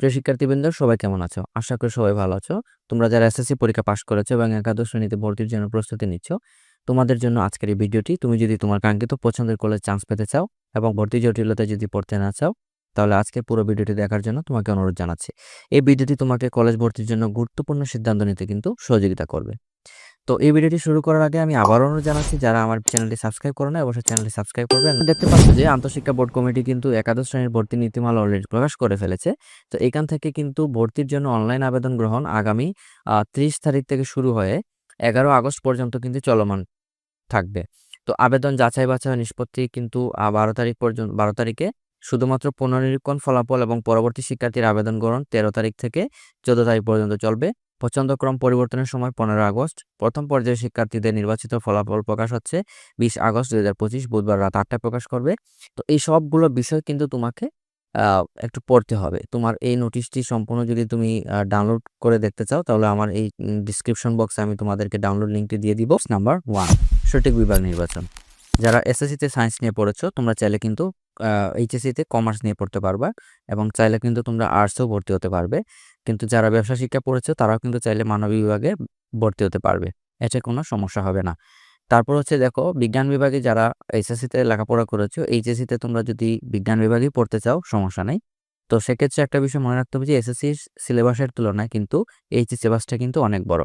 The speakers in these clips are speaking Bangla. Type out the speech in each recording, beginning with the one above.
প্রিয় শিক্ষার্থীবৃন্দ, সবাই কেমন আছো? আশা করি সবাই ভালো আছো। তোমরা যারা এসএসসি পরীক্ষা পাশ করেছো এবং একাদশ শ্রেণীতে ভর্তির জন্য প্রস্তুতি নিচ্ছ, তোমাদের জন্য আজকের এই ভিডিওটি। তুমি যদি তোমার কাঙ্ক্ষিত পছন্দের কলেজ চান্স পেতে চাও এবং ভর্তি জটিলতায় যদি পড়তে না চাও, তাহলে আজকে পুরো ভিডিওটি দেখার জন্য তোমাকে অনুরোধ জানাচ্ছি। এই ভিডিওটি তোমাকে কলেজ ভর্তির জন্য গুরুত্বপূর্ণ সিদ্ধান্ত নিতে কিন্তু সহযোগিতা করবে। তো এই ভিডিওটি শুরু করার আগে আমি আবারও অনুরোধ জানাচ্ছি, যারা আমার চ্যানেলটি সাবস্ক্রাইব করে না, অবশ্যই চ্যানেলটি সাবস্ক্রাইব করবেন। দেখতে পাচ্ছ যে আন্তঃশিক্ষা বোর্ড কমিটি কিন্তু একাদশ শ্রেণীর ভর্তি নীতিমালা অলরেডি প্রকাশ করে ফেলেছে। তো এখান থেকে কিন্তু ভর্তির জন্য অনলাইন আবেদন গ্রহণ আগামী 30 তারিখ থেকে শুরু হয়ে 11 আগস্ট পর্যন্ত কিন্তু চলমান থাকবে। তো আবেদন যাচাই বাছাই নিষ্পত্তি কিন্তু 12 তারিখে শুধুমাত্র পুনর্নিরীক্ষণ ফলাফল এবং পরবর্তী শিক্ষার্থীর আবেদন গ্রহণ 13 তারিখ থেকে 14 তারিখ পর্যন্ত চলবে। পছন্দক্রম পরিবর্তনের সময় 15 আগস্ট। প্রথম পর্যায়ের শিক্ষার্থীদের নির্বাচিত ফলাফল প্রকাশ হচ্ছে 20 আগস্ট 2025 বুধবার রাত 8টায় প্রকাশ করবে। তো এই সবগুলো বিষয় কিন্তু তোমাকে একটু পড়তে হবে। তোমার এই নোটিশটি সম্পূর্ণ যদি তুমি ডাউনলোড করে দেখতে চাও, তাহলে আমার এই ডিসক্রিপশন বক্সে আমি তোমাদেরকে ডাউনলোড লিঙ্কটি দিয়ে দিব। নাম্বার 1, সঠিক বিভাগ নির্বাচন। যারা এসএসসিতে সায়েন্স নিয়ে পড়েছো, তোমরা চাইলে কিন্তু এইচএসসিতে কমার্স নিয়ে পড়তে পারবা এবং চাইলে কিন্তু তোমরা আর্টসেও ভর্তি হতে পারবে। কিন্তু যারা ব্যবসা শিক্ষা পড়েছো, তারাও কিন্তু চাইলে মানবিক বিভাগে ভর্তি হতে পারবে। এতে কোনো সমস্যা হবে না। তারপর হচ্ছে দেখো, বিজ্ঞান বিভাগে যারা এসএসসিতে লেখাপড়া করেছো, এইচএসসিতে তোমরা যদি বিজ্ঞান বিভাগেই পড়তে চাও, সমস্যা নেই। তো সেক্ষেত্রে একটা বিষয় মনে রাখতে হবে যে এসএসসির সিলেবাসের তুলনায় কিন্তু এইচএসসি সিলেবাসটা কিন্তু অনেক বড়।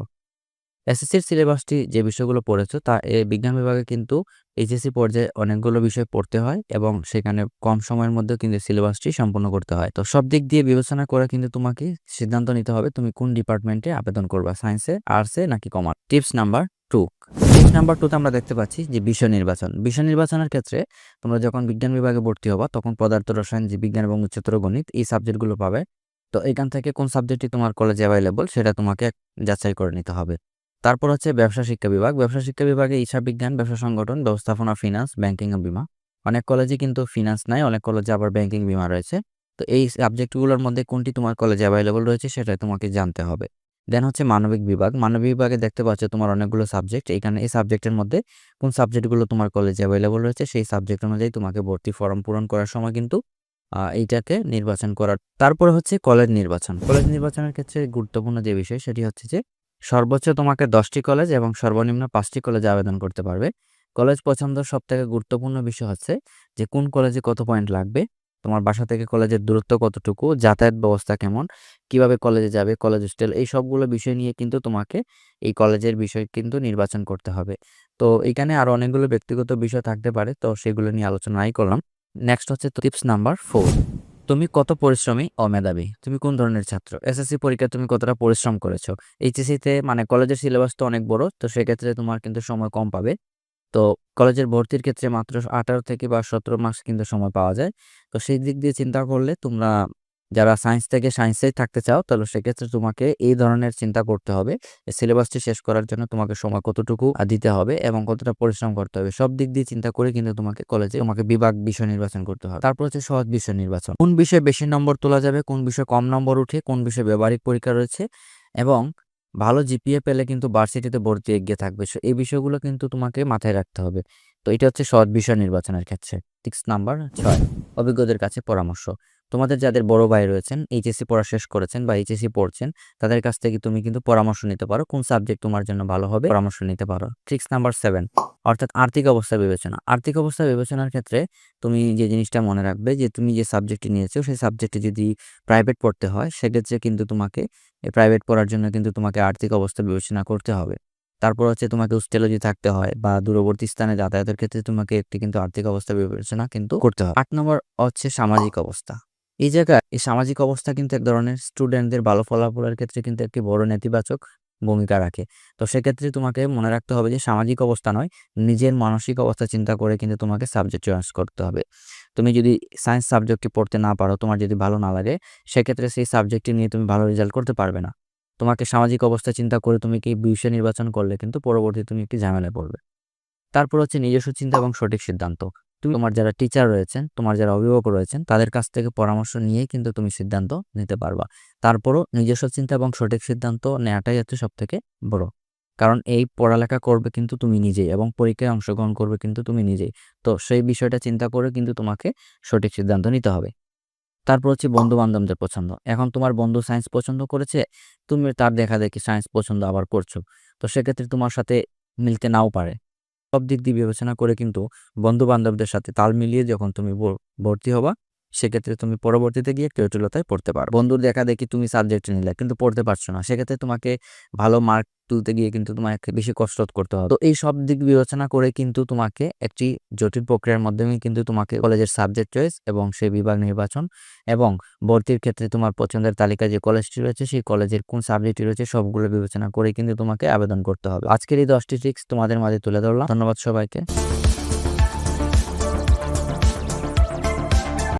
এসএসসির সিলেবাসটি যে বিষয়গুলো পড়েছো, তা বিজ্ঞান বিভাগে কিন্তু এইচএসসি পর্যায়ে অনেকগুলো বিষয় পড়তে হয় এবং সেখানে কম সময়ের মধ্যেও কিন্তু সিলেবাসটি সম্পূর্ণ করতে হয়। তো সব দিক দিয়ে বিবেচনা করে কিন্তু তোমাকে সিদ্ধান্ত নিতে হবে তুমি কোন ডিপার্টমেন্টে আবেদন করবা, সায়েন্সে, আর্টসে নাকি commerce. Tips number 2। Tips number 2তে আমরা দেখতে পাচ্ছি যে বিষয় নির্বাচন। বিষয় নির্বাচনের ক্ষেত্রে তোমরা যখন বিজ্ঞান বিভাগে ভর্তি হবা, তখন পদার্থ রসায়ন, জীববিজ্ঞান এবং উচ্চতর গণিত এই সাবজেক্টগুলো পাবে। তো এখান থেকে কোন সাবজেক্টটি তোমার কলেজে অ্যাভেলেবল সেটা তোমাকে যাচাই করে নিতে হবে। তারপর হচ্ছে ব্যবসা শিক্ষা বিভাগ। ব্যবসা শিক্ষা বিভাগে হিসাব বিজ্ঞান, ব্যবসা সংগঠন, ব্যবস্থাপনা, ফিনান্স, ব্যাংকিং ও বীমা। অনেক কলেজে কিন্তু ফিনান্স নাই, অনেক কলেজে আবার ব্যাংকিং, বীমা রয়েছে। তো এই সাবজেক্টগুলোর মধ্যে কোনটি তোমার কলেজে অ্যাভেলেবল রয়েছে সেটা তোমাকে জানতে হবে। দেন হচ্ছে মানবিক বিভাগ। মানবিক বিভাগে দেখতে পাচ্ছ তোমার অনেকগুলো সাবজেক্ট। এখানে এই সাবজেক্টের মধ্যে কোন সাবজেক্টগুলো তোমার কলেজে অ্যাভেলেবল রয়েছে সেই সাবজেক্ট অনুযায়ী তোমাকে ভর্তি ফর্ম পূরণ করার সময় কিন্তু এইটাকে নির্বাচন করার। তারপরে হচ্ছে কলেজ নির্বাচন। কলেজ নির্বাচনের ক্ষেত্রে গুরুত্বপূর্ণ যে বিষয় সেটি হচ্ছে যে সর্বোচ্চ তোমাকে 10টি কলেজ এবং সর্বনিম্ন 5টি কলেজে আবেদন করতে পারবে। কলেজ পছন্দ সবথেকে গুরুত্বপূর্ণ বিষয় হচ্ছে যে কোন কলেজে কত পয়েন্ট লাগবে, তোমার বাসা থেকে কলেজের দূরত্ব কতটুকু, যাতায়াত ব্যবস্থা কেমন, কিভাবে কলেজে যাবে, কলেজ হোস্টেল, এই সবগুলো বিষয় নিয়ে কিন্তু তোমাকে এই কলেজের বিষয় কিন্তু নির্বাচন করতে হবে। তো এখানে আরো অনেকগুলো ব্যক্তিগত বিষয় থাকতে পারে, তো সেগুলো নিয়ে আলোচনাই করলাম। নেক্সট হচ্ছে টিপস নাম্বার 4। তুমি কত পরিশ্রমী ও মেধাবী, তুমি কোন ধরনের ছাত্র, এসএসসি পরীক্ষায় তুমি কতটা পরিশ্রম করেছো। এইচএসসিতে মানে কলেজের সিলেবাস তো অনেক বড়, তো সেক্ষেত্রে তোমার কিন্তু সময় কম পাবে। তো কলেজের ভর্তির ক্ষেত্রে মাত্র 18 থেকে বা 17 মাস কিন্তু সময় পাওয়া যায়। তো সেই দিক দিয়ে চিন্তা করলে তোমরা যারা সায়েন্স থেকে সায়েন্সেই থাকতে চাও, তাহলে সেক্ষেত্রে তোমাকে এই ধরনের চিন্তা করতে হবে। সিলেবাসটি শেষ করার জন্য তোমাকে সময় কতটুকু দিতে হবে এবং কতটা পরিশ্রম করতে হবে, সব দিক দিয়ে চিন্তা করে কিন্তু তোমাকে কলেজে তোমাকে বিভাগ বিষয় নির্বাচন করতে হবে। তারপর হচ্ছে সহজ বিষয় নির্বাচন। কোন বিষয়ে বেশি নম্বর তোলা যাবে, কোন বিষয়ে কম নম্বর উঠে, কোন বিষয়ে ব্যবহারিক পরীক্ষা রয়েছে এবং ভালো জিপিএ পেলে কিন্তু ভার্সিটিতে ভর্তি এগিয়ে থাকবে। এই বিষয়গুলো কিন্তু তোমাকে মাথায় রাখতে হবে। তো এটা হচ্ছে সহজ বিষয় নির্বাচনের ক্ষেত্রে। টিপস নাম্বার 6, অভিজ্ঞদের কাছে পরামর্শ। তোমাদের যাদের বড় ভাই রয়েছেন, এইচএসসি পড়া শেষ করেছেন বা এইচএসসি পড়ছেন, তাদের কাছ থেকে তুমি কিন্তু পরামর্শ নিতে পারো কোন সাবজেক্ট তোমার জন্য ভালো হবে, পরামর্শ নিতে পারো। টিপস নাম্বার 7, অর্থাৎ আর্থিক অবস্থা বিবেচনা। আর্থিক অবস্থা বিবেচনার ক্ষেত্রে তুমি যে জিনিসটা মনে রাখবে যে তুমি যে সাবজেক্টটি নিয়েছো সেই সাবজেক্টে যদি প্রাইভেট পড়তে হয়, সেক্ষেত্রে কিন্তু তোমাকে প্রাইভেট পড়ার জন্য কিন্তু তোমাকে আর্থিক অবস্থা বিবেচনা করতে হবে। তারপর হচ্ছে তোমাকে হোস্টেলে যদি থাকতে হয় বা দূরবর্তী স্থানে যাতায়াতের ক্ষেত্রে তোমাকে একটি কিন্তু আর্থিক অবস্থা বিবেচনা কিন্তু করতে হবে। 8 নম্বর হচ্ছে সামাজিক অবস্থা। এই জায়গায় এই সামাজিক অবস্থা কিন্তু এক ধরনের স্টুডেন্টদের ভালো ফলাফলের ক্ষেত্রে কিন্তু একটি বড় নেতিবাচক ভূমিকা রাখে। তো সেক্ষেত্রে তোমাকে মনে রাখতে হবে যে সামাজিক অবস্থা নয়, নিজের মানসিক অবস্থা চিন্তা করে কিন্তু তোমাকে সাবজেক্ট চয়েস করতে হবে। তুমি যদি সায়েন্স সাবজেক্টটি পড়তে না পারো, তোমার যদি ভালো না লাগে, সেক্ষেত্রে সেই সাবজেক্টটি নিয়ে তুমি ভালো রেজাল্ট করতে পারবে না। তোমাকে সামাজিক অবস্থা চিন্তা করে তুমি কি বিষয় নির্বাচন করলে কিন্তু পরবর্তী তুমি একটি ঝামেলায় পড়বে। তারপর হচ্ছে নিজস্ব চিন্তা এবং সঠিক সিদ্ধান্ত। তুমি তোমার যারা টিচার রয়েছেন, তোমার যারা অভিভাবক রয়েছেন, তাদের কাছ থেকে পরামর্শ নিয়েই কিন্তু তুমি সিদ্ধান্ত নিতে পারবা। তারপরও নিজস্ব চিন্তা এবং সঠিক সিদ্ধান্ত নেওয়াটাই হচ্ছে সব থেকে বড়। কারণ এই পড়ালেখা করবে কিন্তু তুমি নিজেই এবং পরীক্ষায় অংশগ্রহণ করবে কিন্তু তুমি নিজেই। তো সেই বিষয়টা চিন্তা করে কিন্তু তোমাকে সঠিক সিদ্ধান্ত নিতে হবে। তারপর হচ্ছে বন্ধু-বান্ধবদের পছন্দ। এখন তোমার বন্ধু সায়েন্স পছন্দ করেছে, তুমি তার দেখাদেখি সায়েন্স পছন্দ আবার করছো। তো সেক্ষেত্রে তোমার সাথে মিলতে নাও পারে। সব দিক দিয়ে বিবেচনা করে কিন্তু বন্ধু-বান্ধবদের সাথে তাল মিলিয়ে যখন তুমি ভর্তি হবা, সেক্ষেত্রে তুমি পরবর্তীতে গিয়ে জটিলতায় পড়তে পারো। বন্ধুর দেখাদেখি তুমি সাবজেক্ট নিলে কিন্তু পড়তে পারছো না। সেক্ষেত্রে তোমাকে ভালো মার্ক তুলতে গিয়ে কিন্তু তোমাকে বেশি কসরত করতে হবে। তো এই সব দিক বিবেচনা করে কিন্তু তোমাকে একটি জটিল প্রক্রিয়ার মাধ্যমে কিন্তু তোমাকে কলেজের সাবজেক্ট চয়েস এবং সেই বিভাগ নির্বাচন এবং ভর্তির ক্ষেত্রে তোমার পছন্দের তালিকায় যে কলেজটি রয়েছে সেই কলেজের কোন সাবজেক্টটি রয়েছে সবগুলো বিবেচনা করে কিন্তু তোমাকে আবেদন করতে হবে। আজকের এই 10টি ট্রিক্স তোমাদের মাঝে তুলে ধরলাম। ধন্যবাদ সবাইকে।